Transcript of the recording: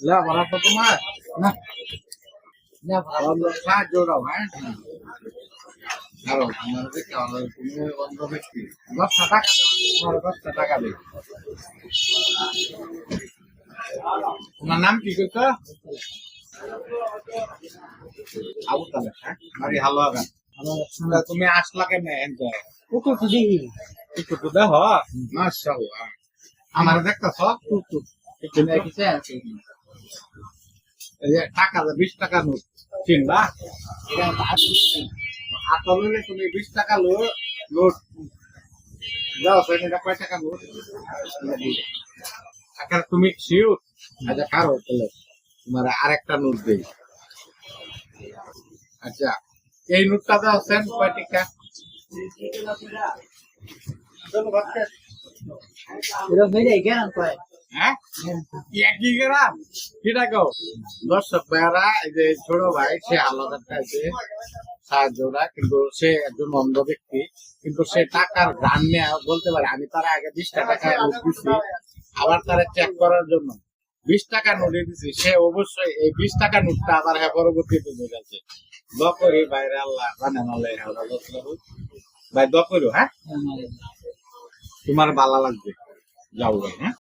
লা ভাড়া তো তোমার না না ভাড়া সাহায্য দাও হ্যাঁ আরো তোমার দেখে আমার তুমি বন্ধ ব্যক্তি 10 টাকা তোমার 10 টাকা দেবে তোমার নাম কি কইছো আবু তালেব হ্যাঁ মারি হালুয়া গান তুমি আসলা কেমনে এনজয় কুকুর তো দেখি একটু তো দেখ মাশাআল্লাহ আমার দেখতেছ একটু কিছু আছে এই যে টাকা 20 টাকা নোট চিনবা এটা আসলে তুমি 20 টাকা নোট যাও সেটা কয় টাকা নোট আকার তুমি শিওর আচ্ছা কারো তাহলে তোমার আরেকটা নোট দেই আচ্ছা এই নোটটা দাও সেন কয় টাকা চলো বাচ্চা এটা হইলে কেন কয় হ্যাঁ একই গ্রাম কিটা কও দর্শক ভাইয়ারা এই যে ছোট ভাই সে আলাদার কাছে সাহায্যরা কিন্তু সে একজন অন্ধ ব্যক্তি কিন্তু সে টাকার গান নিয়ে বলতে পারে আমি তার আগে 20 টাকা নোট দিচ্ছি আবার তারা চেক করার জন্য 20 টাকা নোটে দিচ্ছি সে অবশ্যই এই 20 টাকা নোটটা আবার হ্যাঁ পরবর্তীতে নিয়ে গেছে দকরি বাইরে আল্লাহ মানে নালে ভাই দকরি হ্যাঁ তোমার ভালো লাগবে যাও ভাই হ্যাঁ